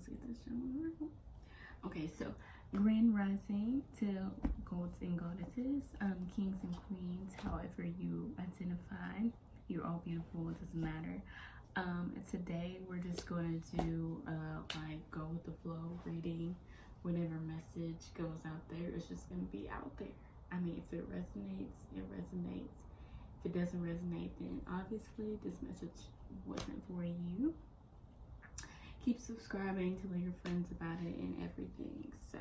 get this show. Okay, so Grand Rising to Golds and Goddesses, Kings and Queens, however you identify. You're all beautiful, it doesn't matter. Today we're just going to do like go with the flow reading. Whatever message goes out there, it's just going to be out there. I mean, if it resonates, it resonates. If it doesn't resonate, then obviously this message wasn't for you. Keep subscribing, telling your friends about it and everything. So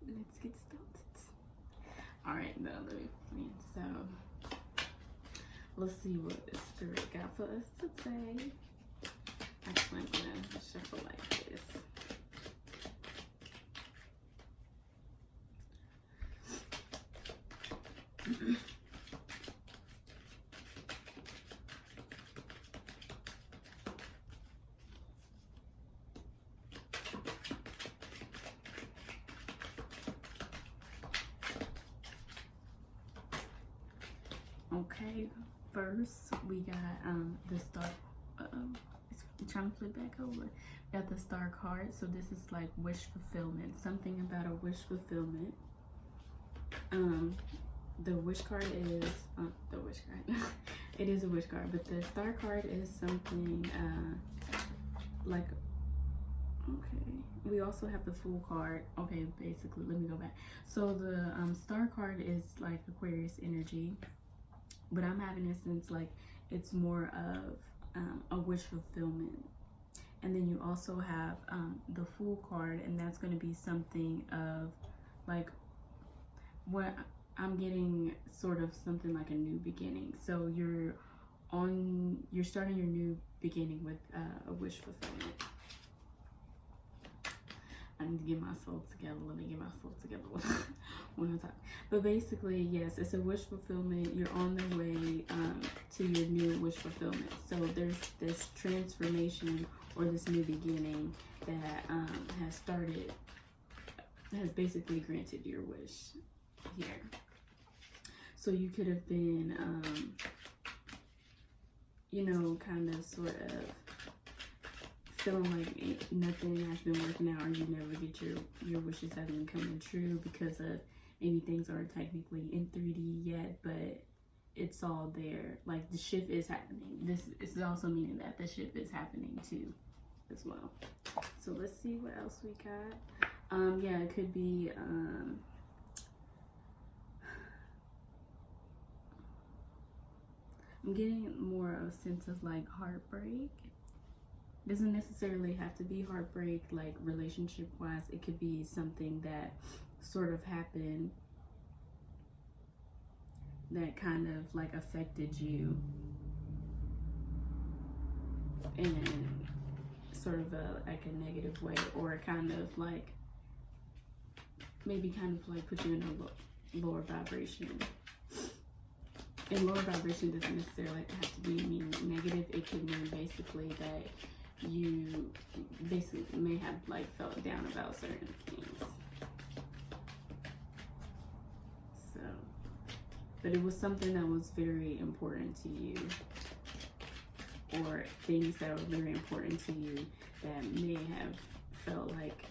let's get started. All right, now let me plan. So let's see what the spirit got for us today. Actually, I'm gonna shuffle like this. Okay, first we got the star. I'm trying to flip back over. Got the star card. So this is like wish fulfillment. Something about a wish fulfillment. The wish card is the wish card. It is a wish card, but the star card is something like. Okay, we also have the Fool card. Okay, basically, let me go back. So the star card is like Aquarius energy, but I'm having it since like it's more of a wish fulfillment. And then you also have the Fool card, and that's going to be something of like what I'm getting, sort of something like a new beginning. So you're starting your new beginning with a wish fulfillment. I need to get my soul together. Let me get my soul together one more time. But basically, yes, it's a wish fulfillment. You're on the way to your new wish fulfillment. So there's this transformation or this new beginning that has basically granted your wish here. So you could have been, you know, kind of sort of feeling like nothing has been working out, or you never get your wishes haven't coming true because of maybe things aren't technically in 3D yet, but it's all there. Like the shift is happening. This is also meaning that the shift is happening too as well. So let's see what else we got. Yeah, it could be I'm getting more of a sense of like heartbreak. Doesn't necessarily have to be heartbreak, like relationship wise. It could be something that sort of happened that kind of like affected you in sort of like a negative way, or kind of like maybe kind of like put you in a lower vibration. And lower vibration doesn't necessarily have to be mean negative. It could mean basically that you basically may have like felt down about certain things. So, but it was something that was very important to you, or things that were very important to you that may have felt like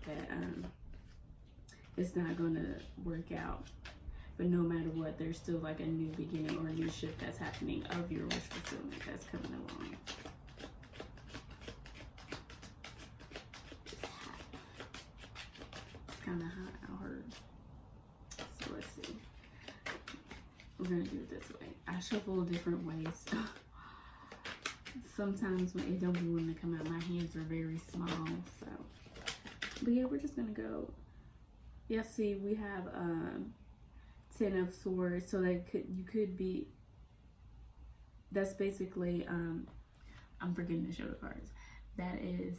that it's not gonna work out. But no matter what, there's still like a new beginning or a new shift that's happening of your wish fulfillment that's coming along. Kind of hot out here. So let's see. We're gonna do it this way. I shuffle different ways. Sometimes when it don't be wanting to come out, my hands are very small. So, but yeah, we're just gonna go. Yeah, see, we have 10 of Swords. So that you could be. That's basically I'm forgetting to show the cards. That is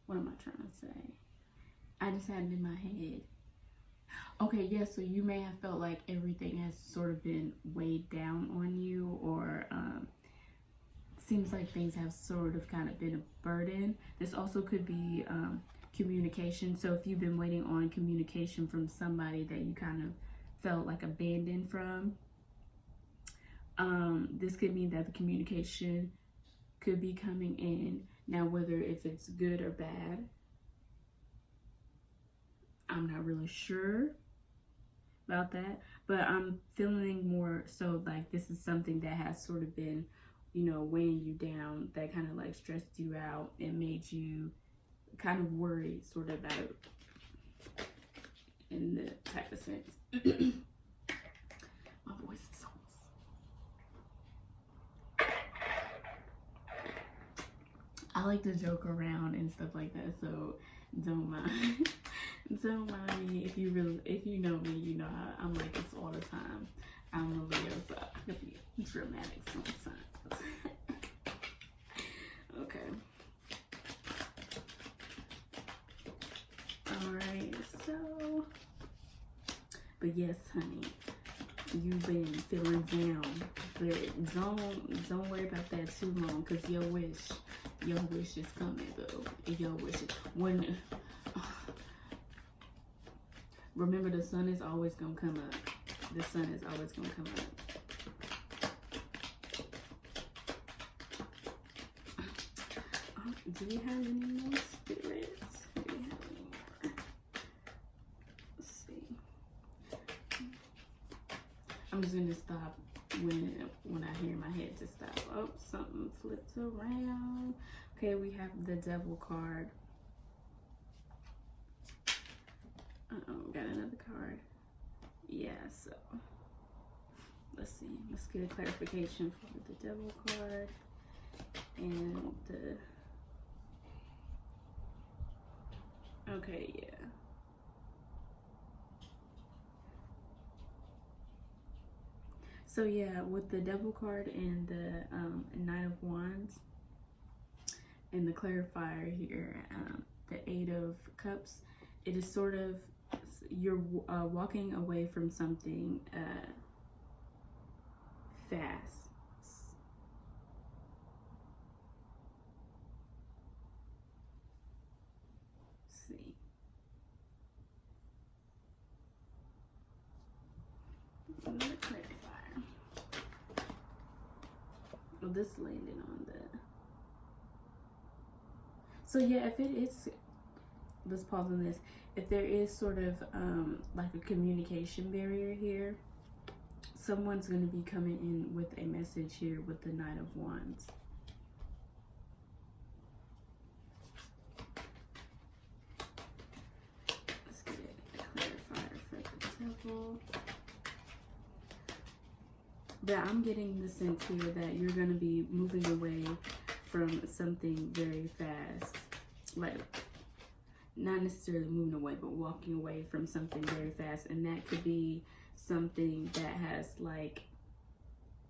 what am I trying to say? I just had it in my head. Okay, yeah, so you may have felt like everything has sort of been weighed down on you, or seems like things have sort of kind of been a burden. This also could be communication. So if you've been waiting on communication from somebody that you kind of felt like abandoned from. This could mean that the communication could be coming in. Now, whether if it's good or bad, I'm not really sure about that, but I'm feeling more so like this is something that has sort of been, you know, weighing you down, that kind of like stressed you out and made you kind of worried sort of about, in the type of sense. My voice is almost. I like to joke around and stuff like that, so don't mind. Don't mind me. If you know me, you know I'm like this all the time. I'm a Leo, so I can be dramatic sometimes. Okay. Alright, so, but yes, honey, you've been feeling down, but don't worry about that too long, because your wish is coming, though. And your wish is, when, remember, the sun is always gonna come up. The sun is always gonna come up. Do we have any more spirits? Do we have any more? Let's see. I'm just gonna stop when I hear my head to stop. Oh, something flips around. Okay, we have the Devil card. Uh-oh, got another card. Yeah, so let's see. Let's get a clarification for the Devil card and the. Okay, yeah. So yeah, with the Devil card and the Knight of Wands and the clarifier here, the Eight of Cups, it is sort of, you're walking away from something fast. See. Another clarifier. Well, this landed on the. So yeah, if it is, let's pause on this. If there is sort of like a communication barrier here, someone's going to be coming in with a message here with the Knight of Wands. Let's get a clarifier for the Devil. But I'm getting the sense here that you're going to be moving away from something very fast. Like, not necessarily moving away, but walking away from something very fast. And that could be something that has, like,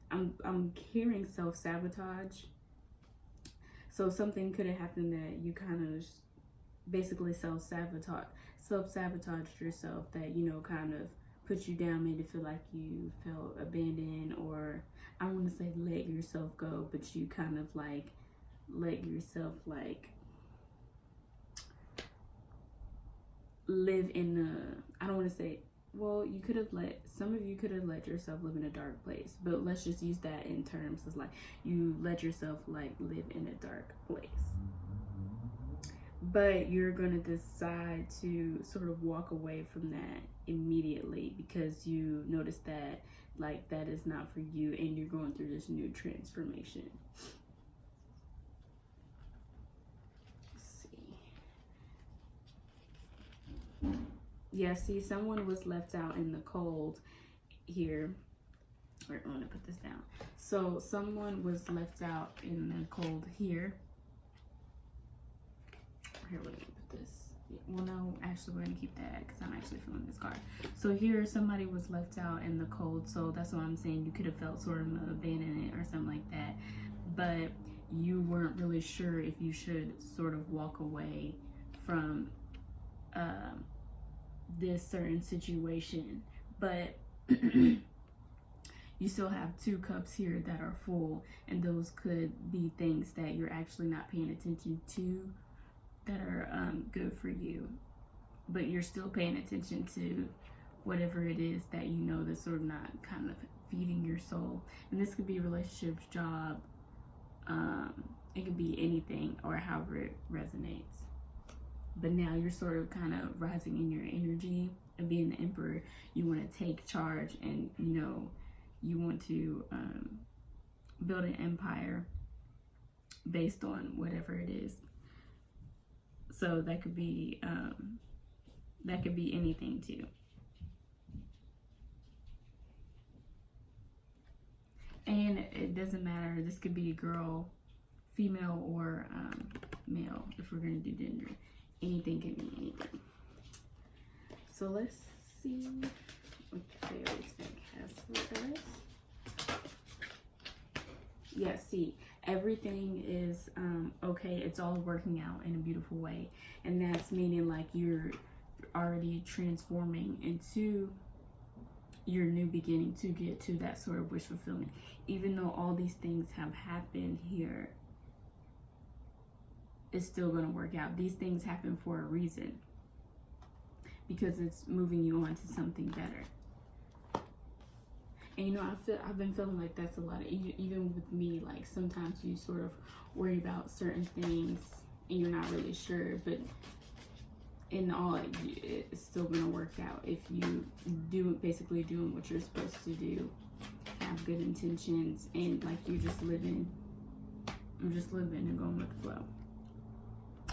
I'm hearing self-sabotage. So something could have happened that you kind of basically self-sabotaged yourself, that, you know, kind of put you down, made it feel like you felt abandoned, or I don't want to say let yourself go, but you kind of like let yourself like live in a, I don't want to say, well, you could have let, some of you could have let yourself live in a dark place, but let's just use that in terms as like you let yourself like live in a dark place. But you're going to decide to sort of walk away from that immediately because you notice that like that is not for you and you're going through this new transformation. Let's see. Yeah, see, someone was left out in the cold here. Wait, I'm going to put this down. So someone was left out in the cold here. Here, let me put this. Well, no, actually, we're going to keep that because I'm actually feeling this card. So here, somebody was left out in the cold. So that's what I'm saying. You could have felt sort of abandoned or something like that. But you weren't really sure if you should sort of walk away from this certain situation. But you still have two cups here that are full. And those could be things that you're actually not paying attention to, that are good for you, but you're still paying attention to whatever it is that you know that's sort of not kind of feeding your soul. And this could be relationships, job, it could be anything or however it resonates. But now you're sort of kind of rising in your energy and being the emperor. You want to take charge, and you know, you want to build an empire based on whatever it is. So that could be anything too. And it doesn't matter. This could be a girl, female, or male. If we're gonna do gender, anything can be anything. So let's see what the fairies deck has for us. Yeah, see, everything is okay. It's all working out in a beautiful way, and that's meaning like you're already transforming into your new beginning to get to that sort of wish fulfillment. Even though all these things have happened here, it's still going to work out. These things happen for a reason, because it's moving you on to something better. And you know, I've been feeling like that's a lot of, even with me, like sometimes you sort of worry about certain things and you're not really sure, but in all, it's still gonna work out if you basically doing what you're supposed to do, have good intentions, and like you're just living. I'm just living and going with the flow.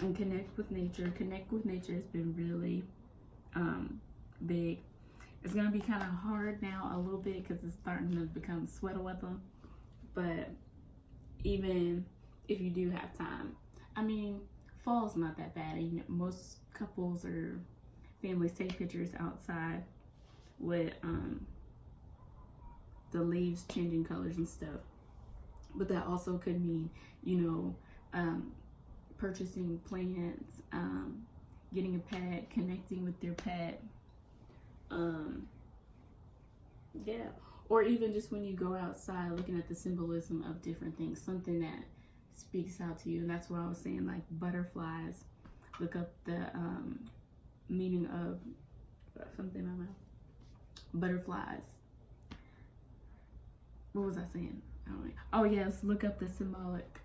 And connect with nature. Connect with nature has been really big. It's gonna be kind of hard now a little bit because it's starting to become sweater weather. But even if you do have time, I mean, fall's not that bad. And, you know, most couples or families take pictures outside with the leaves changing colors and stuff. But that also could mean, you know, purchasing plants, getting a pet, connecting with your pet. Yeah, or even just when you go outside, looking at the symbolism of different things, something that speaks out to you. And that's what I was saying, like butterflies. Look up the meaning of something in my mouth. Butterflies. What was I saying? I don't know. Oh yes, look up the symbolic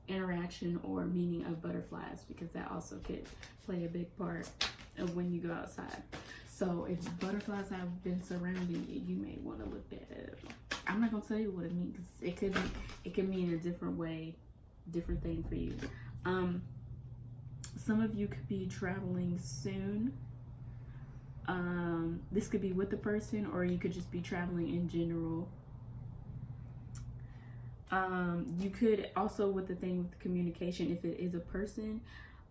interaction or meaning of butterflies, because that also could play a big part of when you go outside. So if butterflies have been surrounding you, you may want to look that up. I'm not gonna tell you what it means, because it can mean a different way, different thing for you. Some of you could be traveling soon. This could be with the person, or you could just be traveling in general. You could also, with the thing with communication, if it is a person,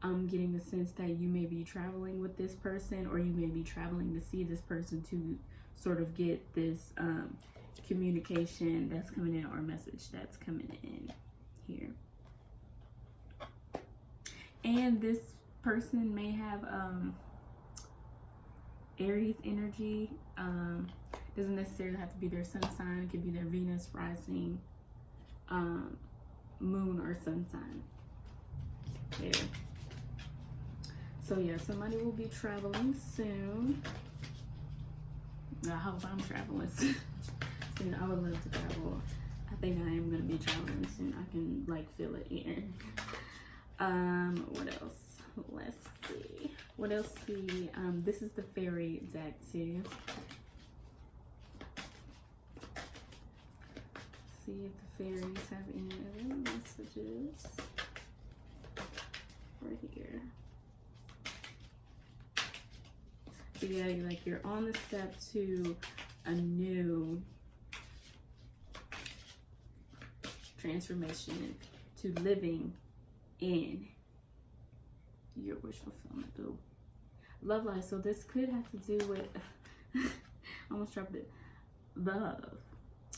I'm getting the sense that you may be traveling with this person, or you may be traveling to see this person to sort of get this communication that's coming in, or message that's coming in here. And this person may have Aries energy. Doesn't necessarily have to be their sun sign. It could be their Venus rising, moon, or sun sign there. So yeah, somebody will be traveling soon. I hope I'm traveling soon. I would love to travel. I think I am gonna be traveling soon. I can like feel it here. What else? Let's see. What else see? This is the fairy deck too. See if the fairies have any other messages right here. So yeah, like you're on the step to a new transformation, to living in your wish fulfillment. Ooh. Love life. So this could have to do with I almost dropped it. Love.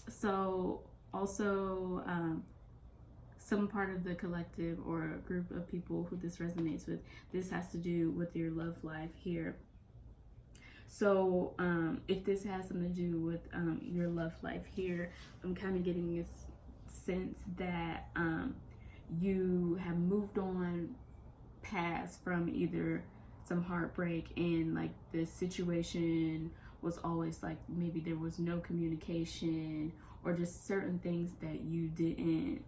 So also some part of the collective or a group of people who this resonates with, this has to do with your love life here. So if this has something to do with your love life here, I'm kind of getting this sense that you have moved on past from either some heartbreak, and like the situation was always like maybe there was no communication, or just certain things that you didn't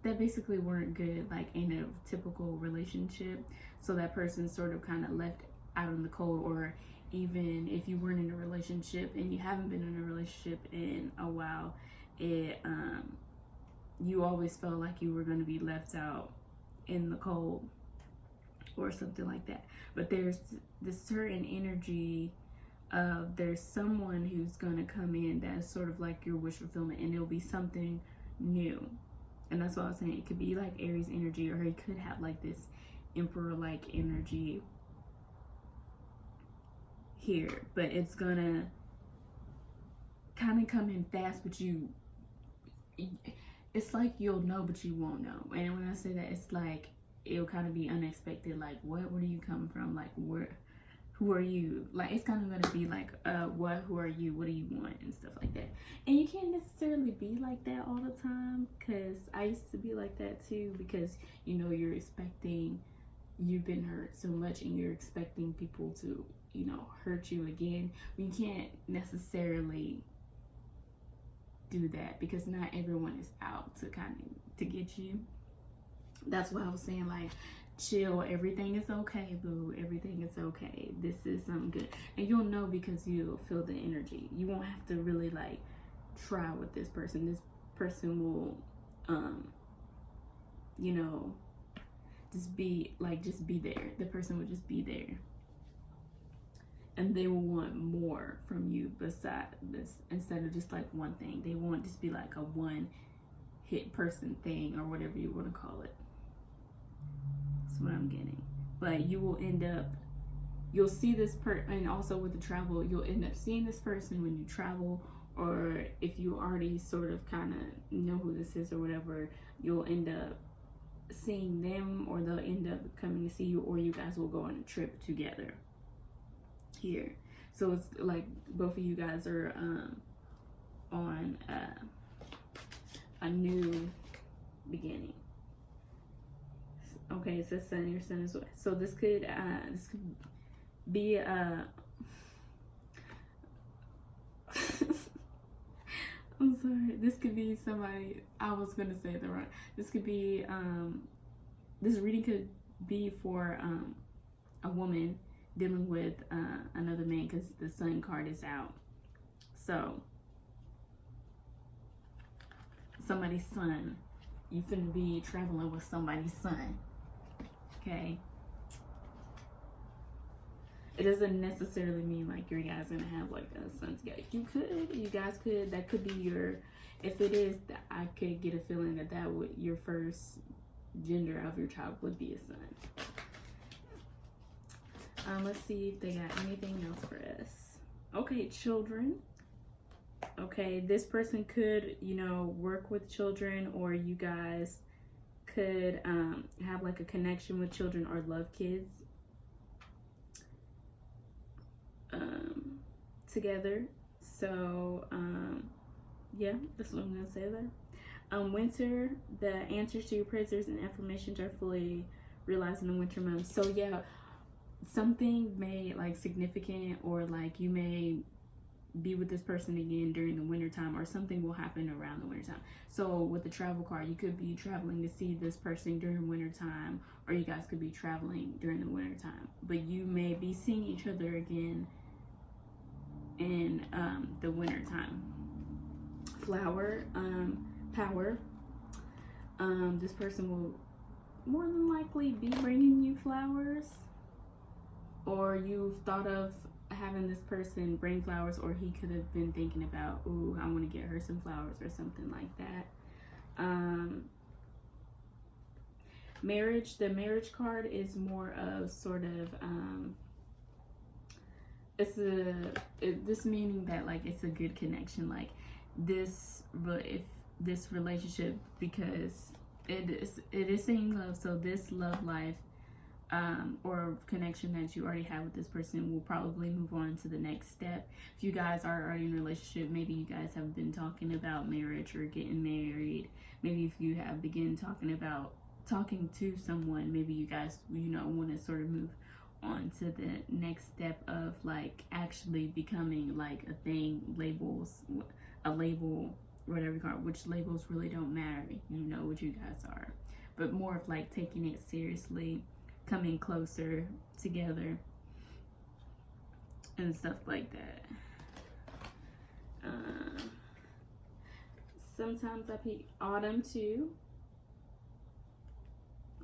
that basically weren't good, like in a typical relationship. So that person sort of kind of left out in the cold. Or even if you weren't in a relationship and you haven't been in a relationship in a while, it you always felt like you were going to be left out in the cold or something like that. But there's this certain energy of there's someone who's going to come in that's sort of like your wish fulfillment, and it'll be something new. And that's what I was saying. It could be like Aries energy, or it could have like this emperor-like energy here. But it's gonna kind of come in fast, but it's like you'll know, but you won't know. And when I say that, it's like it'll kind of be unexpected. Like, where do you come from? Like, who are you? Like, it's kind of gonna be like, who are you? What do you want? And stuff like that. And you can't necessarily be like that all the time, because I used to be like that too, because you know, you've been hurt so much and you're expecting people to, you know, hurt you again. You can't necessarily do that, because not everyone is out to get you. That's why I was saying, like, chill, everything is okay, boo, everything is okay, this is something good. And you'll know because you'll feel the energy. You won't have to really like try with this person. This person will you know, just be there. The person will just be there, and they will want more from you beside this, instead of just like one thing. They won't just be like a one hit person thing, or whatever you want to call it. That's what I'm getting. But you will end up, you'll see this and also with the travel, you'll end up seeing this person when you travel, or if you already sort of kind of know who this is or whatever, you'll end up seeing them, or they'll end up coming to see you, or you guys will go on a trip together here. So it's like both of you guys are on a new beginning. Okay, it says sun, your sun is what? So this could be I'm sorry. This could be somebody. I was gonna say it the wrong. This could be this reading could be for a woman dealing with another man, because the sun card is out. So somebody's son. You finna be traveling with somebody's son. Okay. It doesn't necessarily mean like you guys gonna have like a son together. You guys could, that could be your, if it is, I could get a feeling that would, your first gender of your child would be a son. Let's see if they got anything else for us. Okay, children. Okay, this person could, you know, work with children, or you guys could have like a connection with children or love kids together. So yeah, that's what I'm gonna say there. Winter, the answers to your prayers and affirmations are fully realized in the winter months. So yeah, something may like significant, or like you may be with this person again during the winter time, or something will happen around the winter time. So with the travel card, you could be traveling to see this person during winter time, or you guys could be traveling during the winter time, but you may be seeing each other again in the winter time. Flower, power. This person will more than likely be bringing you flowers, or you've thought of having this person bring flowers, or he could have been thinking about, ooh, I want to get her some flowers or something like that. Marriage, the marriage card is more of sort of this meaning that like it's a good connection, like if this relationship, because it is saying love, so this love life or connection that you already have with this person will probably move on to the next step. If you guys are already in a relationship, maybe you guys have been talking about marriage or getting married. Maybe if you have begun talking about talking to someone, maybe you guys, you know, want to sort of move on to the next step of like actually becoming like a thing, labels, a label, whatever you call it, which labels really don't matter. You know what you guys are, but more of like taking it seriously, coming closer together and stuff like that. Sometimes I pick autumn too.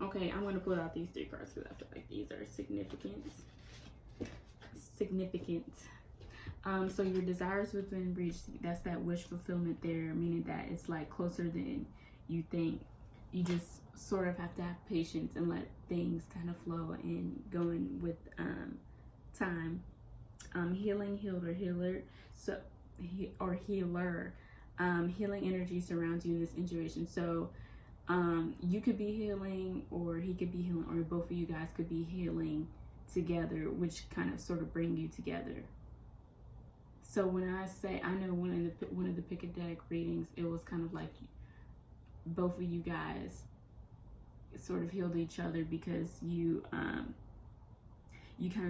Okay, I'm going to pull out these 3 cards because I feel like these are significant. So your desires within reach, that's that wish fulfillment there, meaning that it's like closer than you think. You just sort of have to have patience and let things kind of flow and going with time. Healing, healed, or healer. So, or healer. Healing energy surrounds you in this situation. So you could be healing, or he could be healing, or both of you guys could be healing together, which kind of sort of bring you together. So when I say, I know one of the pick a deck readings, it was kind of like both of you guys sort of healed each other because you kind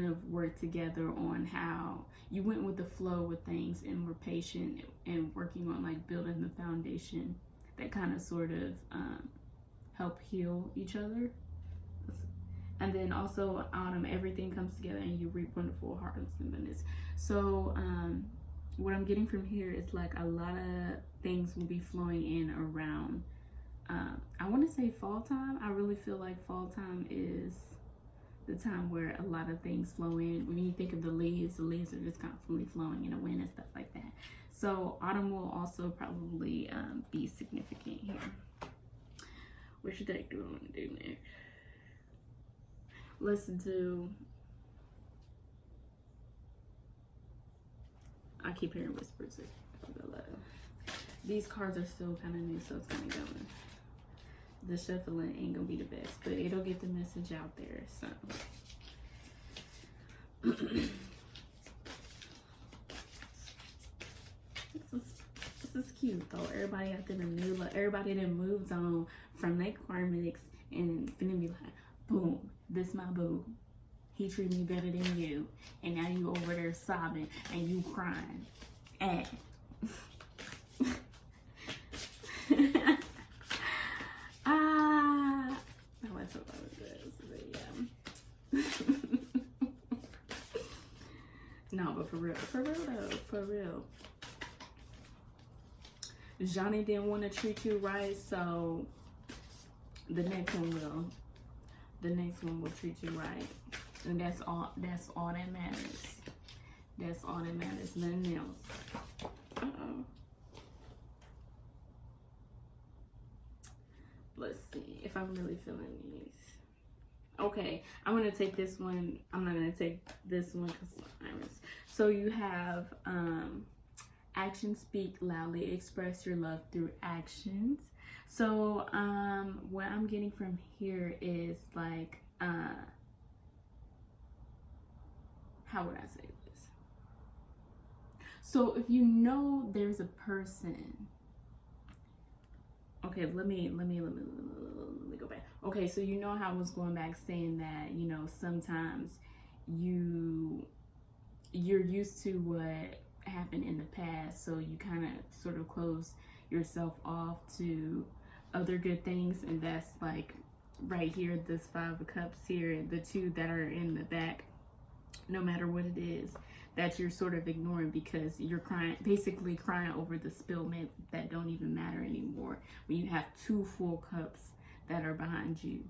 of worked together on how you went with the flow with things and were patient and working on like building the foundation that kind of sort of help heal each other. And then also autumn, everything comes together and you reap wonderful harvests and goodness. So what I'm getting from here is like a lot of things will be flowing in around I want to say fall time. I really feel like fall time is the time where a lot of things flow in. When you think of the leaves are just constantly flowing in the wind and stuff like that. So autumn will also probably be significant here. What should I do next? Let's do, I keep hearing whispers. These cards are still kind of new, so it's kind of going. The shuffling ain't gonna be the best, but it'll get the message out there. So this is cute though. Everybody out there new, like everybody that moved on from their karmics and finna be like, boom, this my boo. He treat me better than you, and now you over there sobbing and you crying. No, but for real though, for real. Johnny didn't want to treat you right, so the next one will. The next one will treat you right. And that's all that matters. That's all that matters, nothing else. Let's see if I'm really feeling these. Okay, I'm gonna take this one. I'm not gonna take this one because Iris. So you have actions speak loudly, express your love through actions. So what I'm getting from here is like how would I say this? So if you know there's a person, okay, let me go back. Okay, so you know how I was going back saying that, you know, sometimes you're used to what happened in the past, so you kind of sort of close yourself off to other good things, and that's like right here, this 5 of Cups here, the 2 that are in the back, no matter what it is that you're sort of ignoring because you're crying, basically crying over the spilled milk that don't even matter anymore, when you have 2 full cups that are behind you.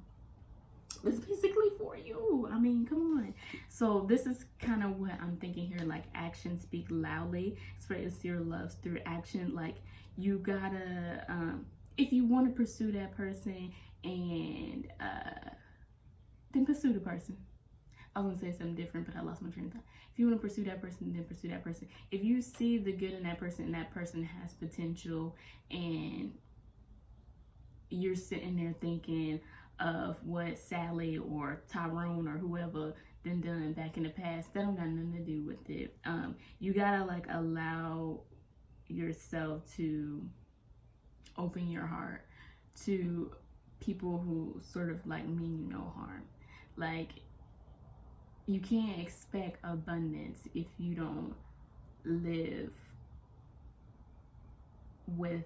It's basically for you. I mean, come on. So this is kind of what I'm thinking here, like actions speak loudly. Express your love through action. Like you gotta, if you want to pursue that person, and then pursue the person. I was gonna say something different, but I lost my train of thought. If you want to pursue that person, then pursue that person. If you see the good in that person and that person has potential, and you're sitting there thinking of what Sally or Tyrone or whoever done back in the past, that don't got nothing to do with it. You gotta like allow yourself to open your heart to people who sort of like mean you no harm. Like, you can't expect abundance if you don't live with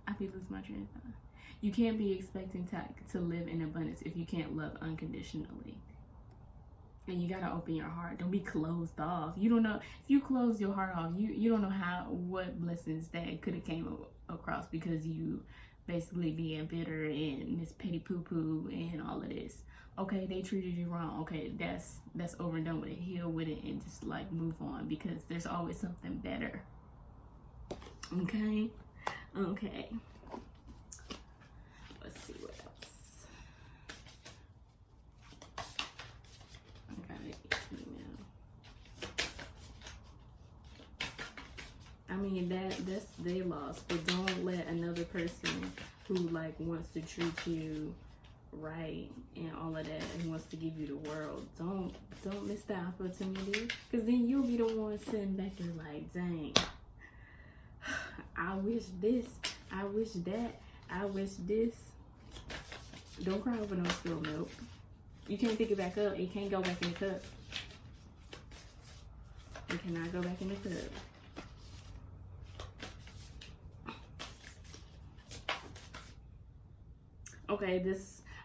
I be losing my train of thought. You can't be expecting to live in abundance if you can't love unconditionally. And you gotta open your heart. Don't be closed off. You don't know, if you close your heart off, you don't know what blessings that could have came across because you basically being bitter and Miss Petty Poo Poo and all of this. Okay, they treated you wrong. Okay, that's over and done with it. Heal with it and just like move on, because there's always something better. Okay. Let's see what else. I got an email. I mean, that's their loss, but don't let another person who like wants to treat you right and all of that and wants to give you the world, don't miss the opportunity, because then you'll be the one sitting back there like, dang, I wish this, I wish that, I wish this. Don't cry over no spilled milk. You can't pick it back up. It can't go back in the cup. It cannot go back in the cup. Okay,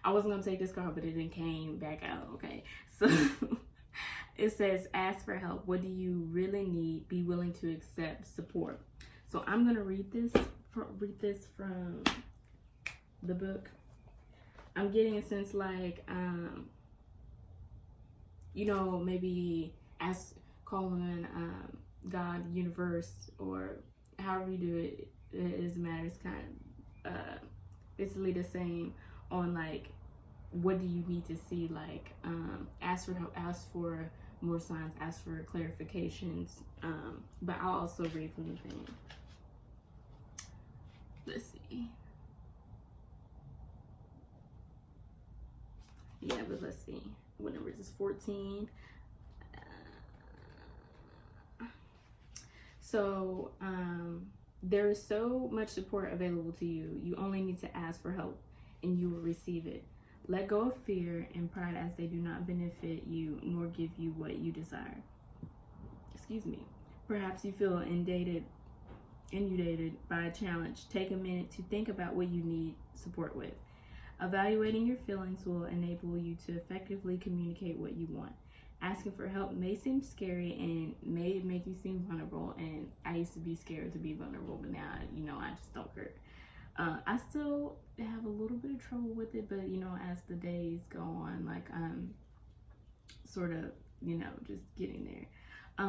I wasn't gonna take this card, but it then came back out. Okay, so it says, ask for help. What do you really need? Be willing to accept support. So I'm gonna read this from the book. I'm getting a sense like, you know, maybe calling God, universe, or however you do it. It doesn't matter. It's kind of basically the same on like, what do you need to see? Like, ask for help, ask for more signs, ask for clarifications. But I'll also read from the thing. Let's see. Yeah, but let's see. What number is this? 14. So there is so much support available to you. You only need to ask for help and you will receive it. Let go of fear and pride, as they do not benefit you nor give you what you desire. Excuse me. Perhaps you feel inundated by a challenge. Take a minute to think about what you need support with. Evaluating your feelings will enable you to effectively communicate what you want. Asking for help may seem scary and may make you seem vulnerable. And I used to be scared to be vulnerable, but now, you know, I just don't care. I still have a little bit of trouble with it, but, you know, as the days go on, like, I'm sort of, you know, just getting there.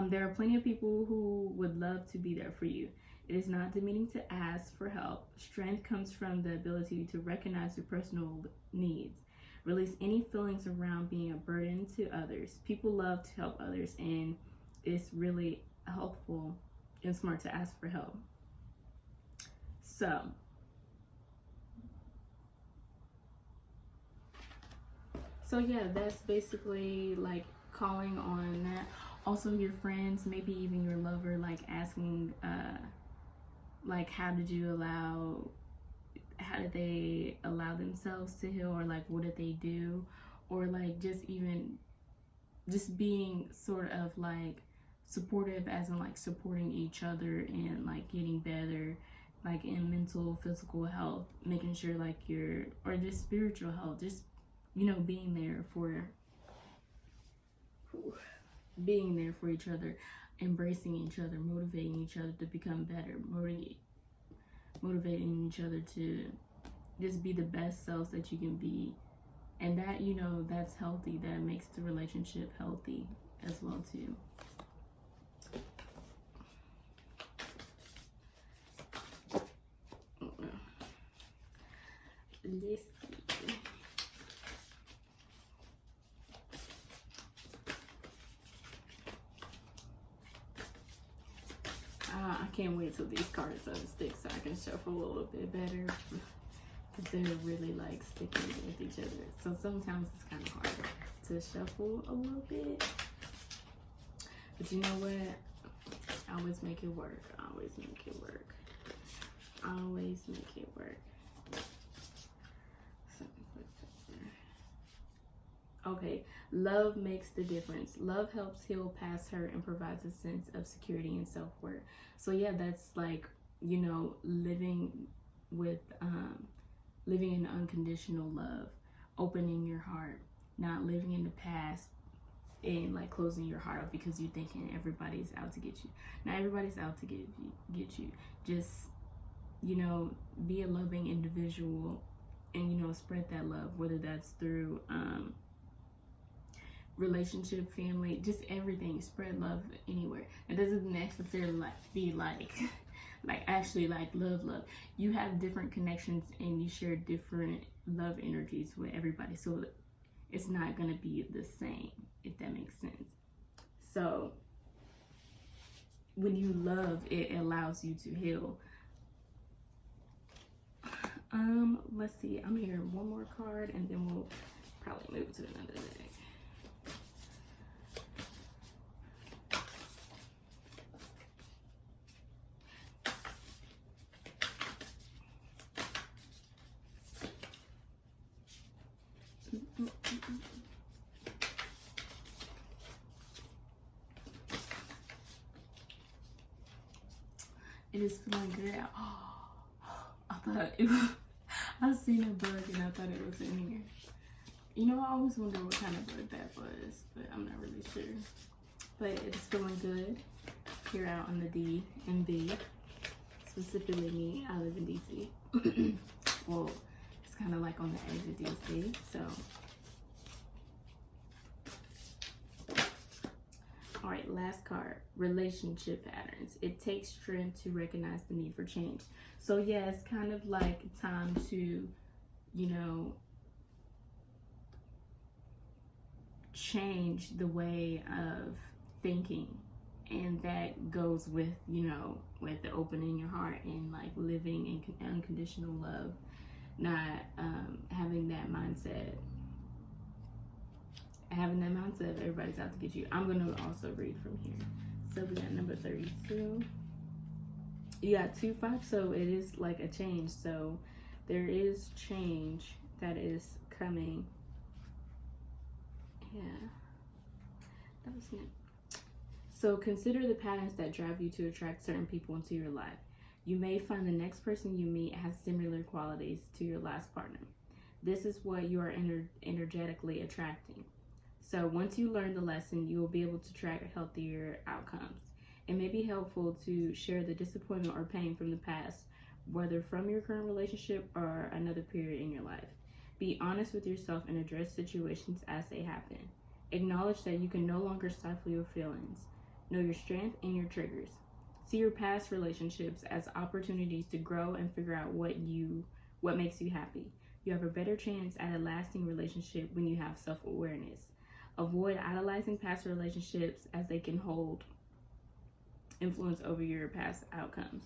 There are plenty of people who would love to be there for you. It is not demeaning to ask for help. Strength comes from the ability to recognize your personal needs. Release any feelings around being a burden to others. People love to help others, and it's really helpful and smart to ask for help. So yeah, that's basically like calling on that. Also your friends, maybe even your lover, like asking, like, how did they allow themselves to heal, or like, what did they do? Or like, just being sort of like supportive, as in like supporting each other and like getting better, like in mental, physical health, making sure like or just spiritual health, just, you know, being there for each other, embracing each other, motivating each other to become better, motivating each other to just be the best selves that you can be. And that, you know, that's healthy. That makes the relationship healthy as well too. Let's see. I can't wait till these cards unstick so I can shuffle a little bit better, because they're really like sticking with each other. So sometimes it's kind of hard to shuffle a little bit, but you know what? I always make it work. I always make it work. always make it work. Okay, love makes the difference. Love helps heal past hurt and provides a sense of security and self-worth. So yeah, that's like, you know, living with living in unconditional love, opening your heart, not living in the past and like closing your heart up because you're thinking everybody's out to get you. Not everybody's out to get you. Just, you know, be a loving individual and, you know, spread that love, whether that's through relationship, family, just everything. Spread love anywhere. It doesn't necessarily like be like like actually like love. You have different connections and you share different love energies with everybody, so it's not gonna be the same, if that makes sense. So when you love, it allows you to heal. Let's see, I'm here one more card and then we'll probably move to another deck. It is feeling good. Oh, I thought it was, I seen a bug and I thought it was in here. You know, I always wonder what kind of bug that was, but I'm not really sure. But it's feeling good here out on the DMV. Specifically me, I live in DC. Well, it's kind of like on the edge of DC, so. All right, last card, relationship patterns. It takes strength to recognize the need for change. So yeah, it's kind of like time to, you know, change the way of thinking. And that goes with, you know, with the opening your heart and like living in unconditional love, not having that mindset. Having that mindset, everybody's out to get you. I'm gonna also read from here. So we got number 32. You got 2-5, so it is like a change. So there is change that is coming. Yeah, that was neat. So consider the patterns that drive you to attract certain people into your life. You may find the next person you meet has similar qualities to your last partner. This is what you are energetically attracting. So once you learn the lesson, you will be able to track healthier outcomes. It may be helpful to share the disappointment or pain from the past, whether from your current relationship or another period in your life. Be honest with yourself and address situations as they happen. Acknowledge that you can no longer stifle your feelings. Know your strength and your triggers. See your past relationships as opportunities to grow and figure out what makes you happy. You have a better chance at a lasting relationship when you have self-awareness. Avoid idolizing past relationships as they can hold influence over your past outcomes.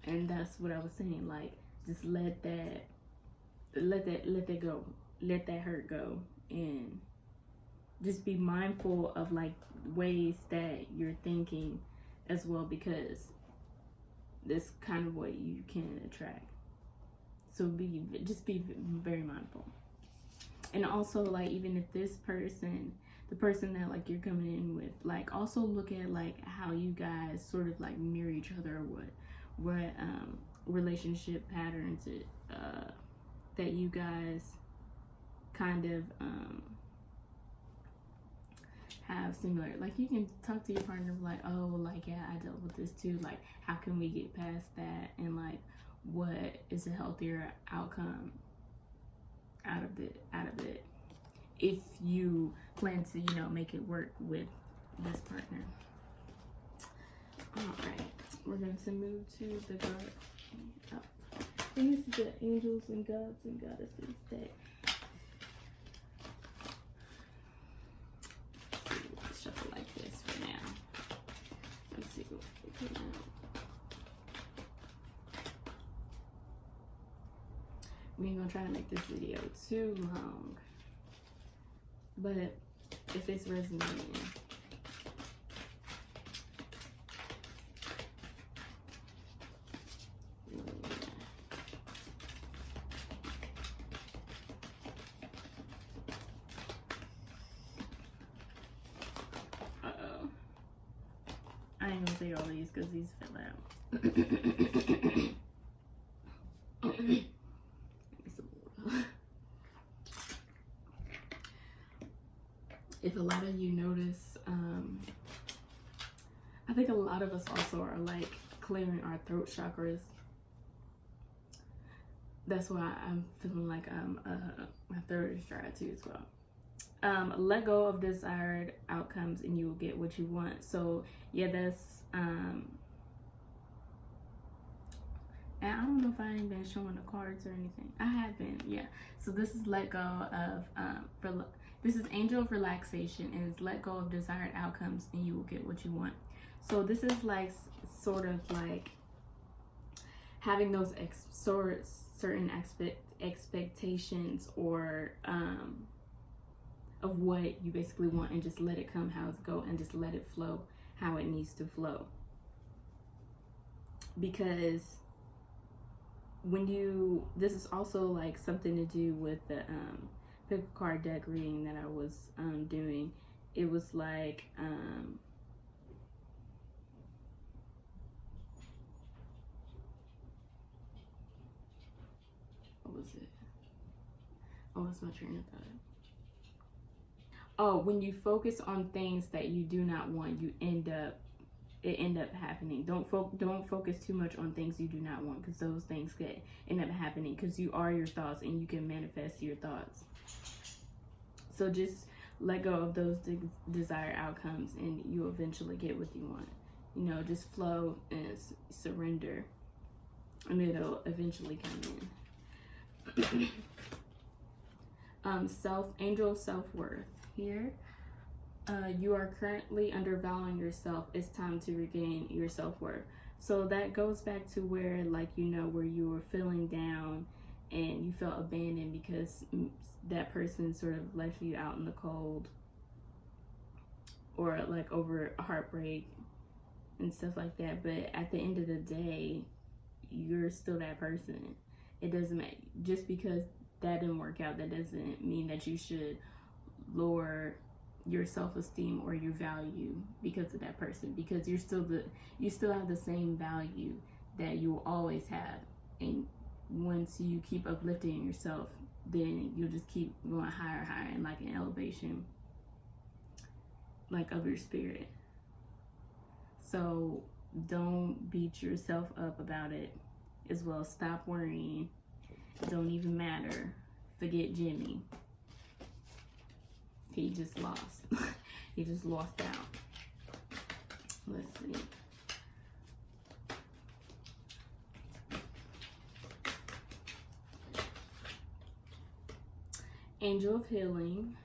And that's what I was saying, like just let that go. Let that hurt go and just be mindful of like ways that you're thinking as well, because that's kind of what you can attract. So just be very mindful. And also, like, even if this person, the person that like you're coming in with, like also look at like how you guys sort of like mirror each other, or what relationship patterns that you guys kind of have similar. Like you can talk to your partner like, oh, like yeah, I dealt with this too, like how can we get past that, and like what is a healthier outcome out of it if you plan to, you know, make it work with this partner. All right, we're going to move to the guard. Oh. And this is the angels and gods and goddesses deck. Let's shuffle like this for now. Let's see what we come out. We ain't gonna try to make this video too long, but if it's resonating, ain't gonna say all these because these fell out. If a lot of you notice, I think a lot of us also are like clearing our throat chakras. That's why I'm feeling like my throat is dry too as well. Let go of desired outcomes and you will get what you want. So yeah, that's and I don't know if I ain't been showing the cards or anything. I have been, yeah. So this is let go of this is angel of relaxation, and it's let go of desired outcomes and you will get what you want. So this is like sort of like having those certain expectations or of what you basically want, and just let it come how it's go, and just let it flow how it needs to flow. Because when you, this is also like something to do with the pick a card deck reading that I was doing. It was like what was it? Oh, that's my train of thought. Oh, when you focus on things that you do not want, it end up happening. Don't focus too much on things you do not want, because those things could end up happening, because you are your thoughts and you can manifest your thoughts. So just let go of those desired outcomes and you eventually get what you want. You know, just flow and surrender, and it'll eventually come in. Angel self-worth here. You are currently undervaluing yourself. It's time to regain your self-worth. So that goes back to where, like, you know, where you were feeling down and you felt abandoned because that person sort of left you out in the cold, or like over heartbreak and stuff like that. But at the end of the day, you're still that person. It doesn't matter. Just because that didn't work out, that doesn't mean that you should lower your self-esteem or your value because of that person, because you still have the same value that you will always have. And once you keep uplifting yourself, then you'll just keep going higher and higher, and like an elevation like of your spirit. So don't beat yourself up about it as well. Stop worrying. It don't even matter. Forget Jimmy. He just lost. He just lost out. Let's see. Angel of healing.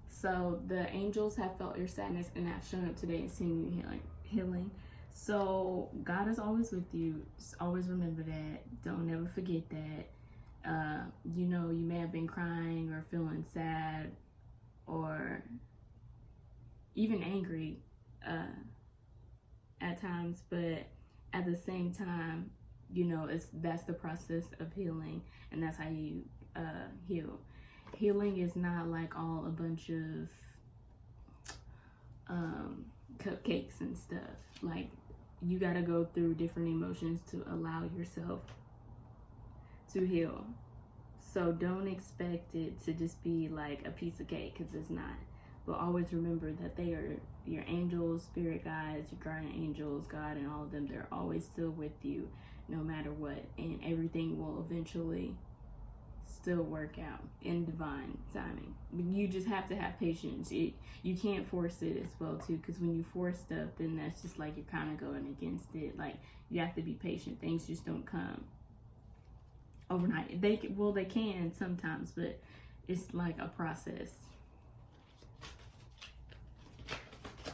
So the angels have felt your sadness and have shown up today and seen you healing. So God is always with you. Just always remember that. Don't ever forget that. You know, you may have been crying or feeling sad or even angry at times, but at the same time, you know, that's the process of healing, and that's how you heal. Healing is not like all a bunch of cupcakes and stuff. Like, you gotta go through different emotions to allow yourself to heal. So don't expect it to just be like a piece of cake, because it's not. But always remember that they are your angels, spirit guides, your guardian angels, God, and all of them. They're always still with you no matter what, and everything will eventually still work out in divine timing. But you just have to have patience. You can't force it as well too, because when you force stuff, then that's just like you're kind of going against it. Like, you have to be patient. Things just don't come overnight. They can sometimes, but it's like a process.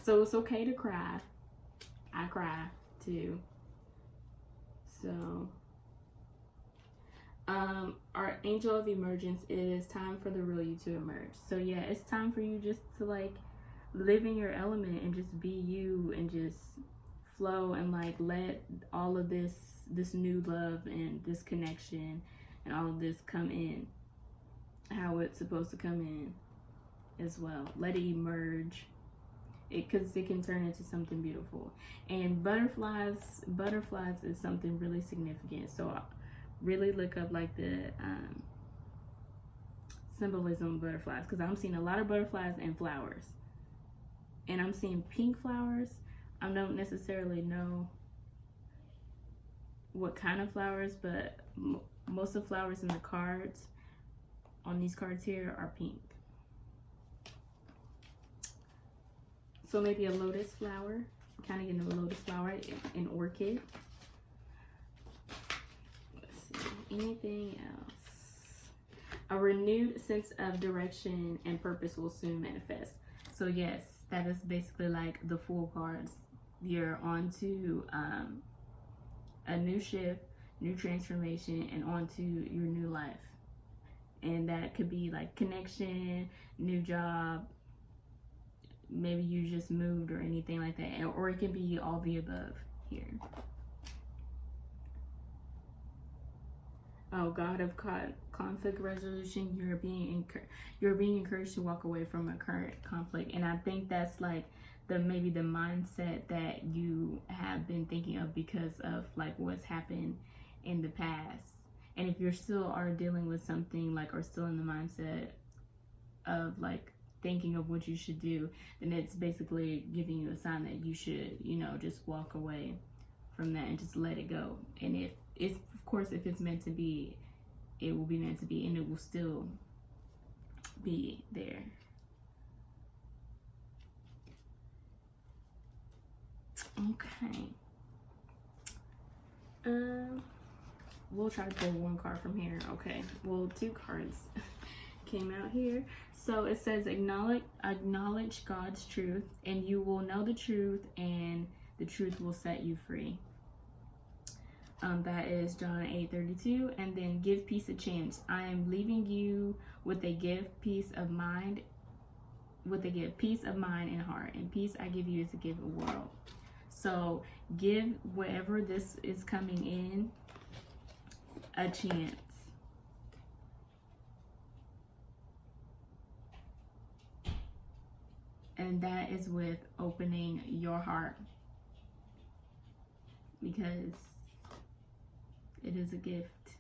So it's okay to cry. I cry too. So our angel of emergence, it is time for the real you to emerge. So yeah, it's time for you just to like live in your element and just be you and just flow, and like let all of this new love and this connection and all of this come in how it's supposed to come in as well. Let it emerge because it can turn into something beautiful. And butterflies is something really significant. So really look up like the symbolism of butterflies, because I'm seeing a lot of butterflies and flowers, and I'm seeing pink flowers. I don't necessarily know what kind of flowers, but most of the flowers in the cards on these cards here are pink. So maybe a lotus flower, kind of getting a lotus flower, an orchid. Let's see, anything else? A renewed sense of direction and purpose will soon manifest. So yes, that is basically like the Fool cards. You're on to a new shift, new transformation, and onto your new life. And that could be like connection, new job, maybe you just moved or anything like that, or it can be all the above here. Oh, God of conflict resolution, you're being encouraged to walk away from a current conflict. And I think that's like maybe the mindset that you have been thinking of because of like what's happened in the past. And if you're still are dealing with something like, or still in the mindset of like thinking of what you should do, then it's basically giving you a sign that you should, you know, just walk away from that and just let it go. And if it's, of course, if it's meant to be, it will be meant to be, and it will still be there. Okay. We'll try to pull one card from here. Okay. Well, two cards came out here. So it says acknowledge God's truth, and you will know the truth, and the truth will set you free. That is John 8:32. And then give peace a chance. I am leaving you with a gift, peace of mind, peace of mind and heart. And peace I give you is to give a world. So give whatever this is coming in a chance. And that is with opening your heart, because it is a gift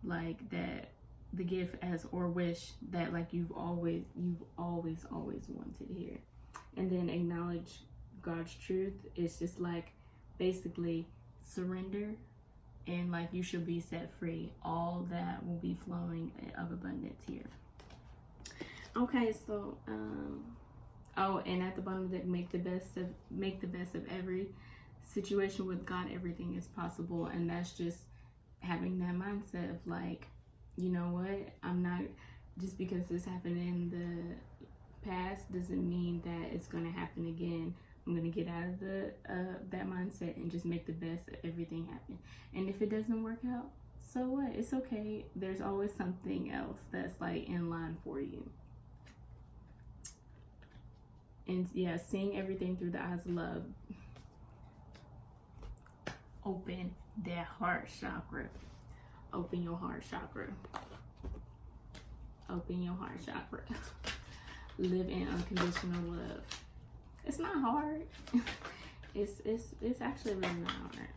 like that, the gift as or wish that like you've always wanted here. And then acknowledge God's truth. It's just like basically surrender, and like you should be set free. All that will be flowing of abundance here. Okay, so oh, and at the bottom of that, make the best of every situation. With God, everything is possible. And that's just having that mindset of like, you know what, I'm not, just because this happened in the past doesn't mean that it's going to happen again. I'm going to get out of the that mindset and just make the best of everything happen. And if it doesn't work out, so what? It's okay. There's always something else that's like in line for you. And yeah, seeing everything through the eyes of love. Open that heart chakra. Open your heart chakra. Open your heart chakra. Live in unconditional love. It's not hard. It's actually really not hard.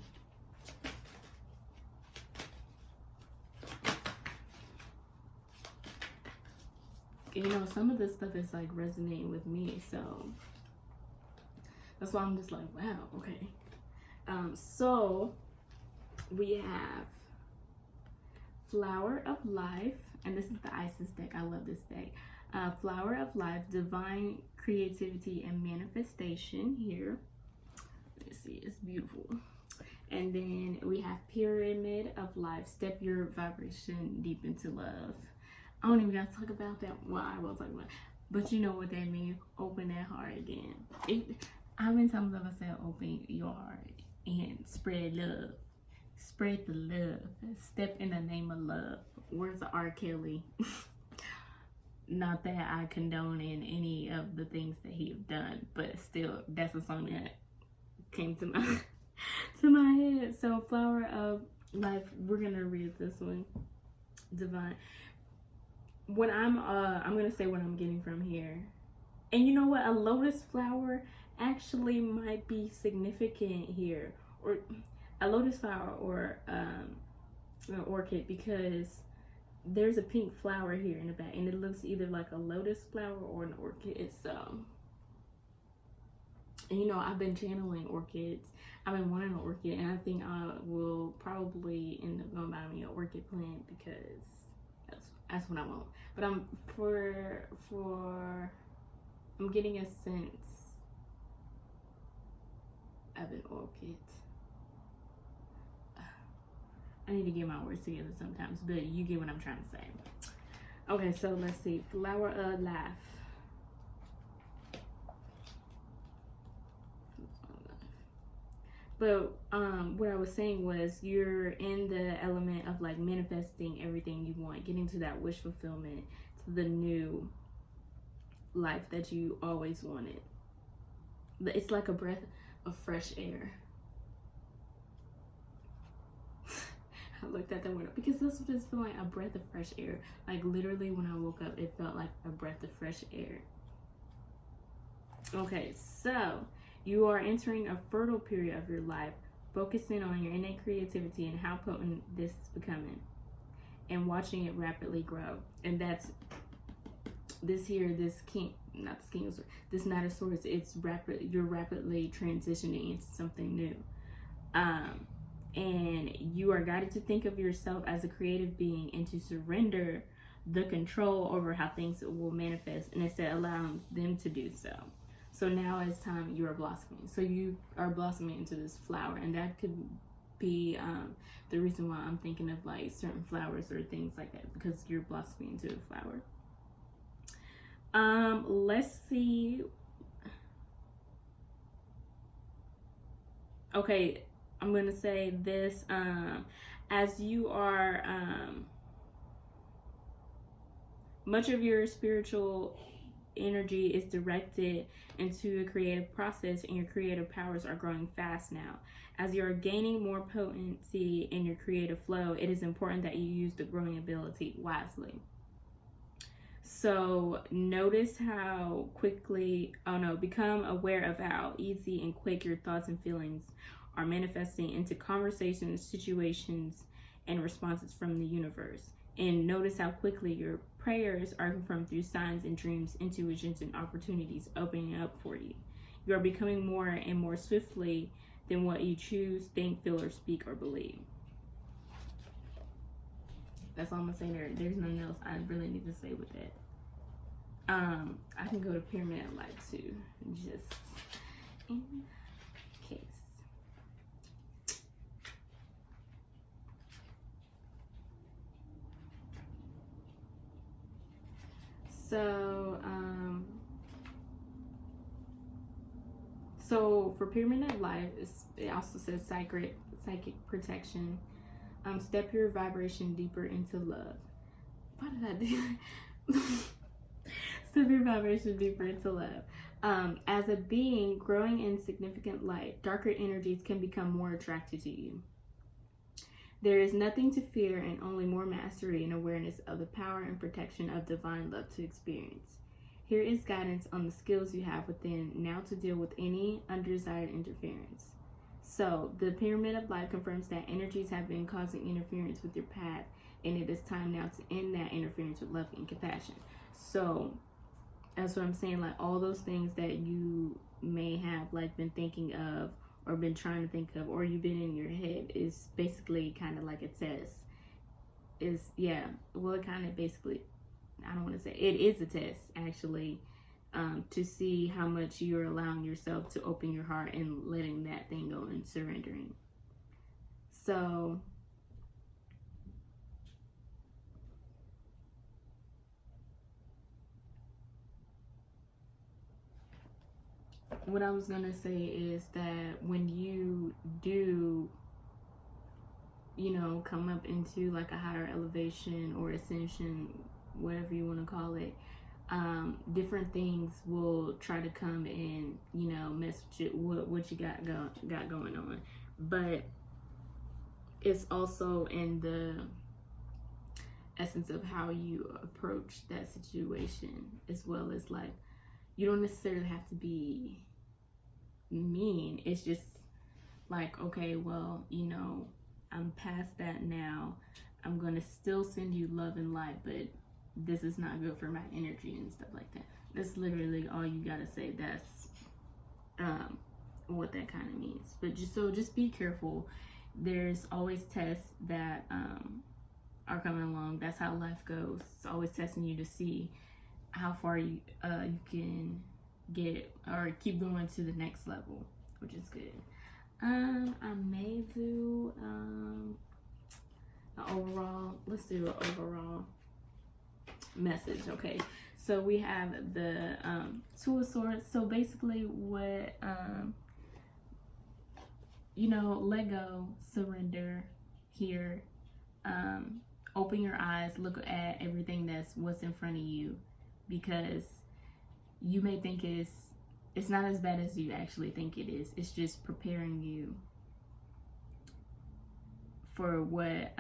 You know, some of this stuff is like resonating with me, so that's why I'm just like, wow, okay. So we have Flower of Life, and this is the Isis deck. I love this deck. Flower of Life, divine creativity and manifestation here. Let's see, it's beautiful. And then we have Pyramid of Life, step your vibration deep into love. I don't even got to talk about that. Well, I will talk about it. But you know what that means. Open that heart again. How many times have I said open your heart and spread love? Spread the love. Step in the name of love. Where's the R. Kelly? Not that I condone in any of the things that he have done, but still, that's a song that came to my to my head. So Flower of Life, we're gonna read this one. Divine. When I'm gonna say what I'm getting from here. And you know what? A lotus flower actually might be significant here, or a lotus flower, or an orchid, because there's a pink flower here in the back, and it looks either like a lotus flower or an orchid. So, and you know, I've been channeling orchids. I've been wanting an orchid, and I think I will probably end up going buy me an orchid plant, because that's what I want. But I'm I'm getting a sense of an orchid. I need to get my words together sometimes, but you get what I'm trying to say. Okay, so let's see. Flower of life. But what I was saying was, you're in the element of like manifesting everything you want, getting to that wish fulfillment, to the new life that you always wanted. It's like a breath of fresh air. I looked at that window because this was just feeling like a breath of fresh air. Like literally when I woke up, it felt like a breath of fresh air. Okay, so you are entering a fertile period of your life, focusing on your innate creativity and how potent this is becoming, and watching it rapidly grow. And that's this here, this king, not this king of swords, this knight of swords. It's rapid. You're rapidly transitioning into something new. And you are guided to think of yourself as a creative being and to surrender the control over how things will manifest, and instead allowing them to do so. So now it's time you are blossoming. So you are blossoming into this flower, and that could be the reason why I'm thinking of like certain flowers or things like that, because you're blossoming into a flower. Let's see. Okay, I'm going to say this, as you are, much of your spiritual energy is directed into a creative process, and your creative powers are growing fast now. As you're gaining more potency in your creative flow, it is important that you use the growing ability wisely. So notice how quickly, become aware of how easy and quick your thoughts and feelings are manifesting into conversations, situations, and responses from the universe. And notice how quickly your prayers are confirmed through signs and dreams, intuitions, and opportunities opening up for you. You are becoming more and more swiftly than what you choose, think, feel, or speak, or believe. That's all I'm gonna say there. There's nothing else I really need to say with that. I can go to Pyramid of Life too, just in case. So for Pyramid of Life, it also says psychic protection. Step your vibration deeper into love. Why did I do that? Step your vibration deeper into love. As a being growing in significant light, darker energies can become more attracted to you. There is nothing to fear and only more mastery and awareness of the power and protection of divine love to experience. Here is guidance on the skills you have within now to deal with any undesired interference. So, the Pyramid of Life confirms that energies have been causing interference with your path, and it is time now to end that interference with love and compassion. So, that's what I'm saying, like all those things that you may have like been thinking of or been trying to think of, or you've been in your head, is basically kind of like a test. It kind of basically, I don't want to say, it is a test actually, to see how much you're allowing yourself to open your heart and letting that thing go and surrendering. So what I was gonna say is that when you do, come up into like a higher elevation or ascension, whatever you want to call it, different things will try to come and mess with what you got going on. But it's also in the essence of how you approach that situation, as well as like you don't necessarily have to be mean. It's just like, okay, well, you know, I'm past that now. I'm gonna still send you love and light, but this is not good for my energy and stuff like that. That's literally all you gotta say. That's what that kind of means. But just be careful. There's always tests that are coming along. That's how life goes. It's always testing you to see how far you can get or keep going to the next level, which is good. I may do an overall. Let's do an overall message. Okay, so we have the Two of Swords. So basically, what you know, let go, surrender here. Open your eyes, look at everything what's in front of you, because you may think it's not as bad as you actually think it is. It's just preparing you for what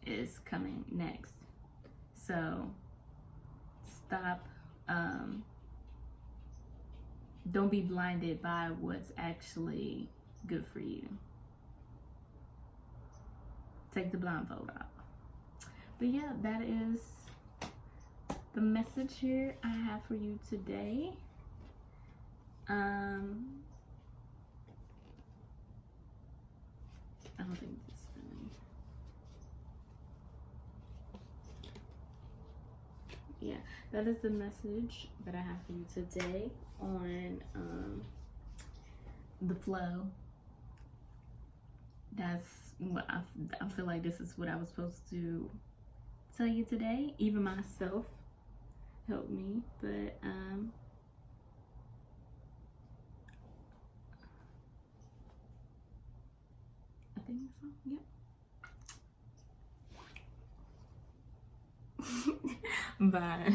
is coming next. So stop. Don't be blinded by what's actually good for you. Take the blindfold off. But yeah, that is the message here I have for you today. I don't think this really. Yeah, that is the message that I have for you today on the flow. That's what I feel like this is what I was supposed to tell you today. Even myself helped me, but I think that's all. Yep. Bye.